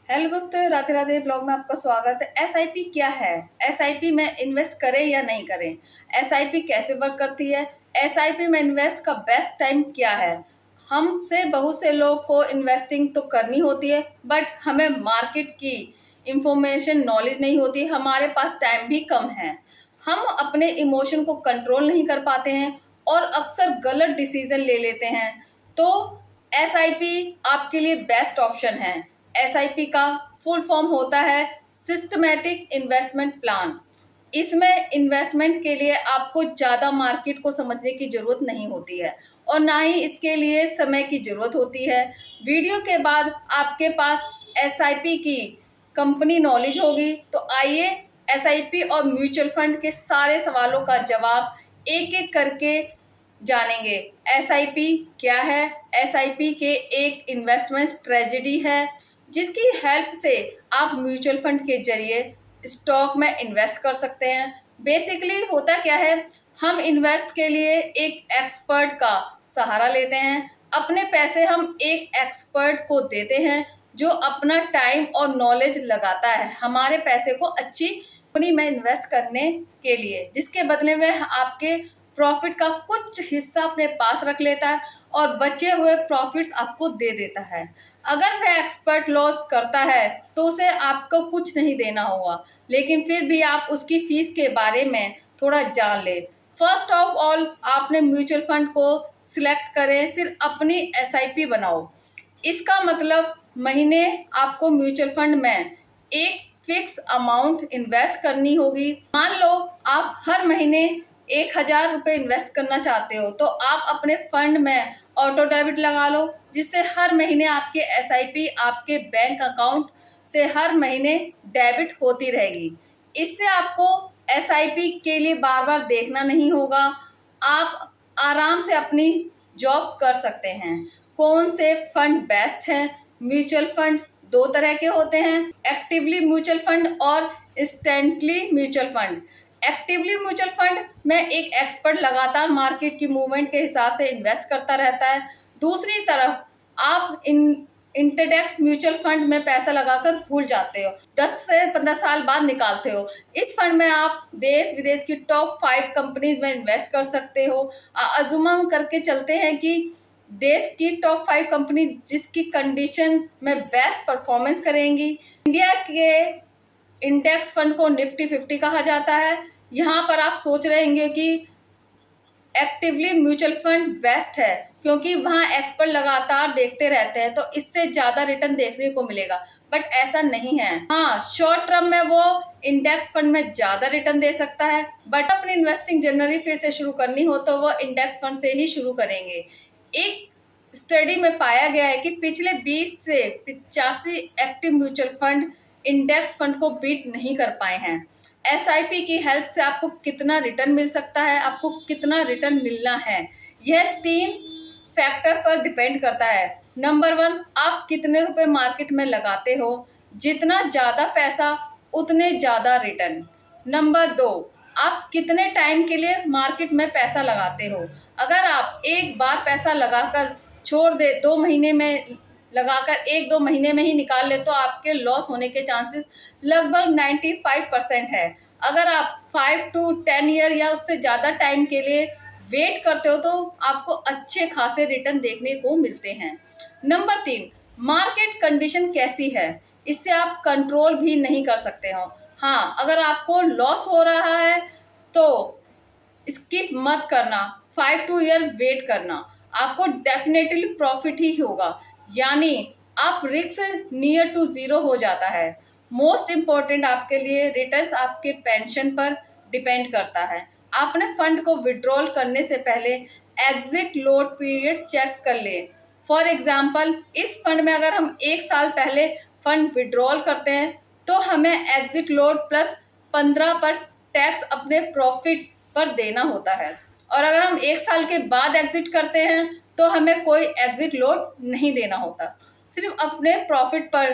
Hello दोस्तों, Radhe Radhe blog में आपका स्वागत है। एसआईपी क्या है? एसआईपी में इन्वेस्ट करें या नहीं करें? एसआईपी कैसे वर्क करती है? एसआईपी में इन्वेस्ट का बेस्ट टाइम क्या है? हमसे बहुत से लोग को इन्वेस्टिंग तो करनी होती है, बट हमें मार्केट की इंफॉर्मेशन नॉलेज नहीं होती, हमारे पास टाइम भी कम है। हम अपने इमोशन को कंट्रोल नहीं कर पाते हैं और अक्सर गलत डिसीजन ले लेते हैं। तो एसआईपी आपके लिए बेस्ट ऑप्शन है। एसआईपी का फुल फॉर्म होता है सिस्टमैटिक इन्वेस्टमेंट प्लान। इसमें इन्वेस्टमेंट के लिए आपको ज़्यादा मार्केट को समझने की ज़रूरत नहीं होती है और ना ही इसके लिए समय की ज़रूरत होती है। वीडियो के बाद आपके पास एसआईपी की कंपनी नॉलेज होगी, तो आइए एसआईपी और म्यूचुअल फंड के सारे सवालों का जवाब एक एक करके जानेंगे। एसआईपी क्या है? एसआईपी के एक इन्वेस्टमेंट स्ट्रेटजी है जिसकी हेल्प से आप म्यूचुअल फंड के जरिए स्टॉक में इन्वेस्ट कर सकते हैं। बेसिकली होता क्या है, हम इन्वेस्ट के लिए एक एक्सपर्ट का सहारा लेते हैं। अपने पैसे हम एक एक्सपर्ट को देते हैं जो अपना टाइम और नॉलेज लगाता है हमारे पैसे को अच्छी कंपनी में इन्वेस्ट करने के लिए, जिसके बदले में आपके प्रॉफिट का कुछ हिस्सा अपने पास रख लेता है और बचे हुए प्रॉफिट्स आपको दे देता है। अगर वह एक्सपर्ट लॉस करता है तो उसे आपको कुछ नहीं देना होगा, लेकिन फिर भी आप उसकी फीस के बारे में थोड़ा जान ले। फर्स्ट ऑफ ऑल आपने म्यूचुअल फंड को सिलेक्ट करें, फिर अपनी एसआईपी बनाओ। इसका मतलब महीने आपको म्यूचुअल फंड में एक फिक्स अमाउंट इन्वेस्ट करनी होगी। मान लो आप हर महीने 1,000 रुपये इन्वेस्ट करना चाहते हो, तो आप अपने फंड में ऑटो डेबिट लगा लो, जिससे हर महीने आपके एसआईपी आपके बैंक अकाउंट से हर महीने डेबिट होती रहेगी। इससे आपको एसआईपी के लिए बार बार देखना नहीं होगा। आप आराम से अपनी जॉब कर सकते हैं। कौन से फंड बेस्ट हैं? म्यूचुअल फंड दो तरह के होते हैं, एक्टिवली म्यूचुअल फंड और instantly mutual fund. Actively mutual fund में एक एक्सपर्ट लगातार मार्केट की मूवमेंट के हिसाब से इन्वेस्ट करता रहता है। दूसरी तरफ आप इंटरडेक्स म्यूचुअल फंड में पैसा लगाकर भूल जाते हो, 10 से 15 साल बाद निकालते हो। इस फंड में आप देश विदेश की टॉप 5 कंपनीज में इन्वेस्ट कर सकते हो। अजुमा करके चलते हैं कि देश की टॉप 5 कंपनी जिसकी कंडीशन में बेस्ट परफॉर्मेंस करेंगी। इंडिया के इंडेक्स फंड को निफ्टी 50 कहा जाता है। यहाँ पर आप सोच रहे होंगे कि एक्टिवली म्यूचुअल फंड बेस्ट है क्योंकि वहाँ एक्सपर्ट लगातार देखते रहते हैं, तो इससे ज़्यादा रिटर्न देखने को मिलेगा, बट ऐसा नहीं है। हाँ, शॉर्ट टर्म में वो इंडेक्स फंड में ज़्यादा रिटर्न दे सकता है, बट अपनी इन्वेस्टिंग जर्नी फिर से शुरू करनी हो तो वो इंडेक्स फंड से ही शुरू करेंगे। एक स्टडी में पाया गया है कि पिछले 20 से 85 active mutual fund index fund को बीट नहीं कर पाए हैं। एसआईपी की हेल्प से आपको कितना रिटर्न मिल सकता है, आपको कितना रिटर्न मिलना है, यह 3 फैक्टर पर डिपेंड करता है। नंबर 1, आप कितने रुपए मार्केट में लगाते हो, जितना ज़्यादा पैसा उतने ज़्यादा रिटर्न। नंबर 2, आप कितने टाइम के लिए मार्केट में पैसा लगाते हो। अगर आप एक बार पैसा लगाकर छोड़ दे, 2 महीने में लगाकर 1-2 महीने में ही निकाल ले, तो आपके लॉस होने के चांसेस लगभग 95% है। अगर आप 5 to 10 ईयर या उससे ज़्यादा टाइम के लिए वेट करते हो तो आपको अच्छे खासे रिटर्न देखने को मिलते हैं। नंबर 3, मार्केट कंडीशन कैसी है, इससे आप कंट्रोल भी नहीं कर सकते हो। हाँ, अगर आपको लॉस हो रहा है तो स्किप मत करना, 5 to ईयर वेट करना, आपको डेफिनेटली प्रॉफिट ही होगा, यानी आप रिस्क नियर टू जीरो हो जाता है। मोस्ट इम्पॉर्टेंट आपके लिए रिटर्न्स आपके पेंशन पर डिपेंड करता है। आपने फंड को विड्रॉल करने से पहले एग्जिट लोड पीरियड चेक कर ले। फॉर एग्जाम्पल, इस फंड में अगर हम 1 साल पहले फंड विड्रॉल करते हैं तो हमें एग्जिट लोड प्लस 15 पर टैक्स अपने प्रॉफिट पर देना होता है, और अगर हम 1 साल के बाद एग्जिट करते हैं तो हमें कोई एग्जिट लोड नहीं देना होता, सिर्फ अपने प्रॉफिट पर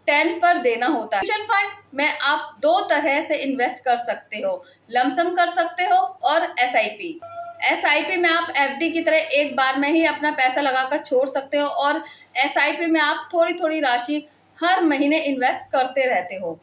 10 पर देना होता है। म्यूचुअल फंड में आप 2 तरह से इन्वेस्ट कर सकते हो, लमसम कर सकते हो और एसआईपी। एसआईपी में आप एफडी की तरह एक बार में ही अपना पैसा लगाकर छोड़ सकते हो, और एसआईपी में आप थोड़ी थोड़ी राशि हर महीने इन्वेस्ट करते रहते हो।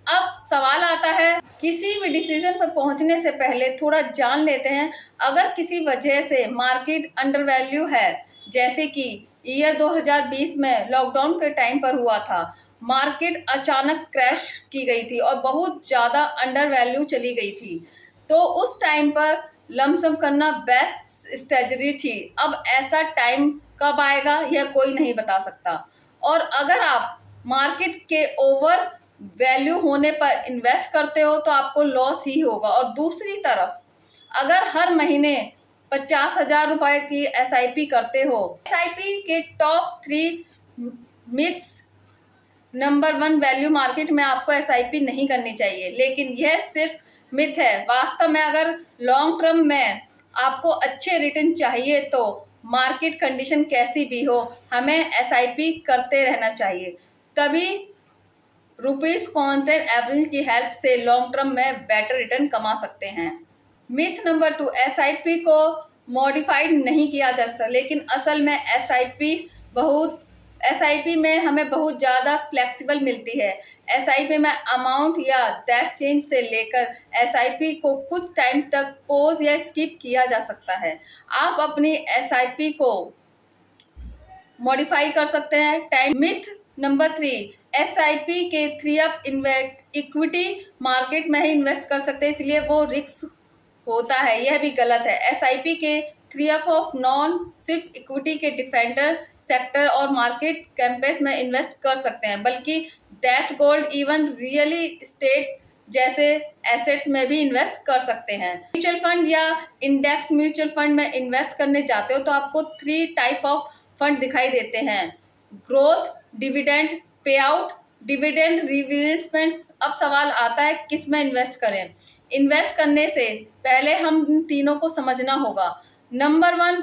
अब सवाल आता है, किसी भी डिसीजन पर पहुंचने से पहले थोड़ा जान लेते हैं, अगर किसी वजह से मार्केट अंडर वैल्यू है, जैसे कि ईयर 2020 में लॉकडाउन के टाइम पर हुआ था, मार्केट अचानक क्रैश की गई थी और बहुत ज़्यादा अंडर वैल्यू चली गई थी, तो उस टाइम पर लमसम करना बेस्ट स्ट्रेटजी थी। अब ऐसा टाइम कब आएगा यह कोई नहीं बता सकता, और अगर आप मार्केट के ओवर वैल्यू होने पर इन्वेस्ट करते हो तो आपको लॉस ही होगा। और दूसरी तरफ अगर हर महीने 50,000 रुपए की एसआईपी करते हो, एसआईपी के top 3 myths. Number 1, value market में आपको एसआईपी नहीं करनी चाहिए, लेकिन यह सिर्फ मिथ है। वास्तव में अगर लॉन्ग टर्म में आपको अच्छे रिटर्न चाहिए तो मार्केट कंडीशन कैसी भी हो, हमें एसआईपी करते रहना चाहिए, तभी रुपीस कॉन्स्टेंट एवरेज की हेल्प से लॉन्ग टर्म में बेटर रिटर्न कमा सकते हैं। मिथ नंबर 2, एसआईपी को मॉडिफाइड नहीं किया जा सकता, लेकिन असल में एसआईपी में हमें बहुत ज़्यादा फ्लेक्सिबल मिलती है। एसआईपी में अमाउंट या दैट चेंज से लेकर एसआईपी को कुछ टाइम तक पॉज या स्किप किया जा सकता है। आप अपनी एसआईपी को मॉडिफाई कर सकते हैं टाइम। मिथ नंबर 3, एसआईपी के 3 इक्विटी मार्केट में ही इन्वेस्ट कर सकते हैं, इसलिए वो रिस्क होता है, यह भी गलत है। एसआईपी के 3 ऑफ नॉन सिर्फ इक्विटी के डिफेंडर सेक्टर और मार्केट कैंपस में इन्वेस्ट कर सकते हैं, बल्कि death, gold, even real estate जैसे एसेट्स में भी इन्वेस्ट कर सकते हैं। म्यूचुअल फंड या इंडेक्स म्यूचुअल फंड में इन्वेस्ट करने जाते हो तो आपको 3 टाइप ऑफ फंड दिखाई देते हैं: ग्रोथ, डिविडेंड, पे आउट, डिविडेंड रीइन्वेस्टमेंट्स। अब सवाल आता है किस में इन्वेस्ट करें। इन्वेस्ट करने से पहले हम इन तीनों को समझना होगा। Number 1,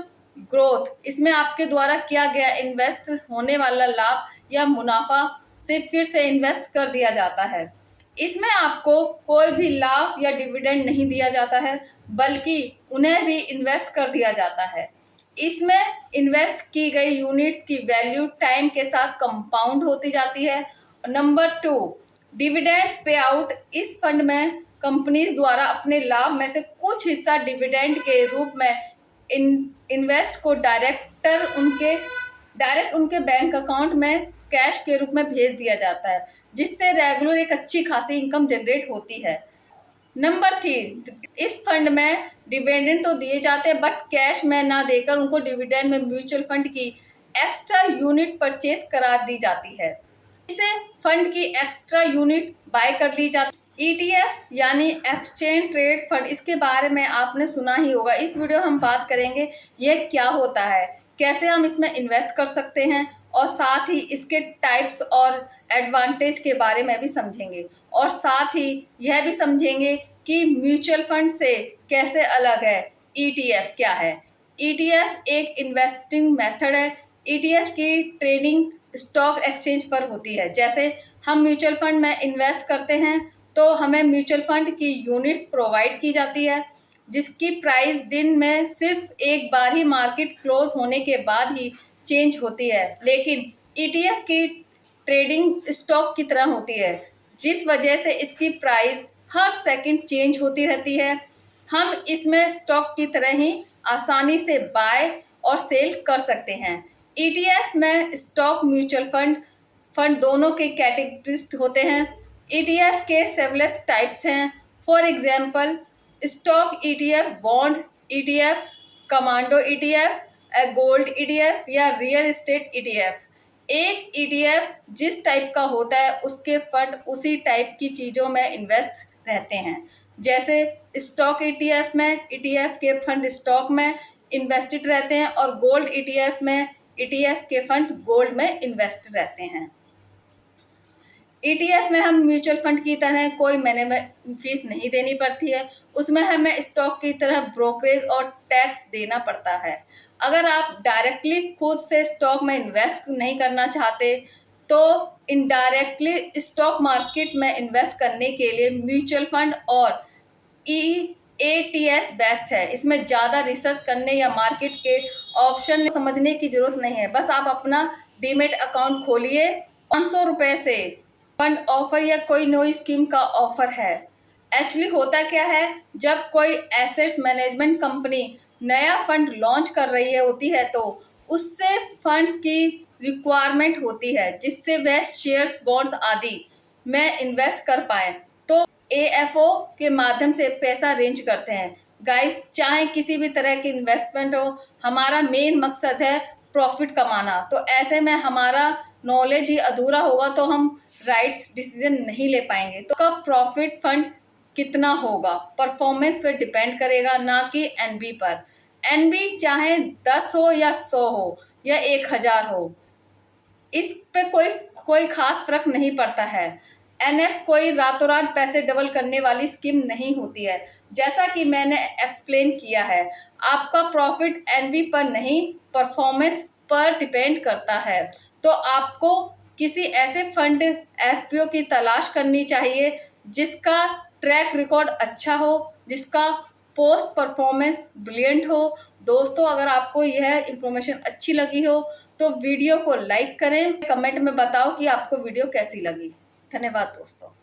growth. इसमें आपके द्वारा किया गया इन्वेस्ट होने वाला लाभ या मुनाफा से फिर से इन्वेस्ट कर दिया जाता है। इसमें आपको कोई भी लाभ या डिविडेंड नहीं दिया जाता है, बल्कि उन्हें भी इन्वेस्ट कर दिया जाता है। इसमें इन्वेस्ट की गई यूनिट्स की वैल्यू टाइम के साथ कंपाउंड होती जाती है। Number 2, dividend pay out. इस फंड में कंपनीज द्वारा अपने लाभ में से कुछ हिस्सा डिविडेंड के रूप में इन्वेस्ट को डायरेक्ट उनके बैंक अकाउंट में कैश के रूप में भेज दिया जाता है, जिससे रेगुलर एक अच्छी खासी इनकम जनरेट होती है। नंबर 3, इस फंड में डिविडेंड तो दिए जाते हैं, बट कैश में ना देकर उनको डिविडेंड में म्यूचुअल फंड की एक्स्ट्रा यूनिट परचेज करा दी जाती है। इससे फंड की एक्स्ट्रा यूनिट बाय कर ली जाती है। ईटीएफ यानी एक्सचेंज ट्रेड फंड, इसके बारे में आपने सुना ही होगा। इस वीडियो हम बात करेंगे यह क्या होता है, कैसे हम इसमें इन्वेस्ट कर सकते हैं, और साथ ही इसके टाइप्स और एडवांटेज के बारे में भी समझेंगे, और साथ ही यह भी समझेंगे कि म्यूचुअल फंड से कैसे अलग है ईटीएफ क्या है। ईटीएफ एक इन्वेस्टिंग मेथड है। ईटीएफ की ट्रेडिंग स्टॉक एक्सचेंज पर होती है। जैसे हम म्यूचुअल फंड में इन्वेस्ट करते हैं तो हमें म्यूचुअल फंड की यूनिट्स प्रोवाइड की जाती है, जिसकी प्राइस दिन में सिर्फ एक बार ही मार्केट क्लोज होने के बाद ही चेंज होती है, लेकिन ईटीएफ की ट्रेडिंग स्टॉक की तरह होती है, जिस वजह से इसकी प्राइस हर सेकंड चेंज होती रहती है। हम इसमें स्टॉक की तरह ही आसानी से बाय और सेल कर सकते हैं। ईटीएफ में स्टॉक म्यूचुअल फंड दोनों के कैटेगरीज होते हैं। ईटीएफ के सेवरल टाइप्स हैं। For example, stock ETF, bond ETF, commando ETF, gold ETF या रियल एस्टेट ईटीएफ। एक ईटीएफ जिस टाइप का होता है उसके फंड उसी टाइप की चीज़ों में इन्वेस्ट रहते हैं। जैसे स्टॉक ईटीएफ में ईटीएफ के फंड स्टॉक में इन्वेस्टेड रहते हैं, और गोल्ड ईटीएफ में ईटीएफ के फंड गोल्ड में इन्वेस्ट रहते हैं। ईटीएफ में हम म्यूचुअल फंड की तरह कोई मैनेजमेंट फीस नहीं देनी पड़ती है, उसमें हमें स्टॉक की तरह ब्रोकरेज और टैक्स देना पड़ता है। अगर आप डायरेक्टली खुद से स्टॉक में इन्वेस्ट नहीं करना चाहते तो इनडायरेक्टली स्टॉक मार्केट में इन्वेस्ट करने के लिए म्यूचुअल फंड और EATS बेस्ट है। इसमें ज़्यादा रिसर्च करने या मार्केट के ऑप्शन समझने की ज़रूरत नहीं है, बस आप अपना डीमेट अकाउंट खोलिए 500 रुपये से फंड ऑफर या कोई नई स्कीम का ऑफर है। एक्चुअली होता क्या है, जब कोई एसेट्स मैनेजमेंट कंपनी नया फंड लॉन्च कर रही होती है तो उससे फंड्स की रिक्वायरमेंट होती है जिससे वह शेयर्स, बॉन्ड्स आदि में इन्वेस्ट कर पाए, तो एएफओ के माध्यम से पैसा अरेंज करते हैं। गाइस, चाहे किसी भी तरह की इन्वेस्टमेंट हो, हमारा मेन मकसद है प्रॉफिट कमाना। तो ऐसे में हमारा नॉलेज ही अधूरा होगा तो हम राइट्स डिसीजन नहीं ले पाएंगे। तो कब प्रॉफिट फंड कितना होगा परफॉर्मेंस पर डिपेंड करेगा, ना कि एनबी पर। एनबी चाहे 10 हो या 100 हो या 1000 हो, इस पे कोई कोई खास फर्क नहीं पड़ता है। एनएफ कोई रातों रात पैसे डबल करने वाली स्कीम नहीं होती है। जैसा कि मैंने एक्सप्लेन किया है, आपका प्रॉफिट एनबी पर नहीं, परफॉर्मेंस पर डिपेंड करता है। तो आपको किसी ऐसे फंड एफपीओ की तलाश करनी चाहिए जिसका ट्रैक रिकॉर्ड अच्छा हो, जिसका पोस्ट परफॉर्मेंस ब्रिलियंट हो। दोस्तों, अगर आपको यह इंफॉर्मेशन अच्छी लगी हो तो वीडियो को लाइक करें, कमेंट में बताओ कि आपको वीडियो कैसी लगी। धन्यवाद दोस्तों।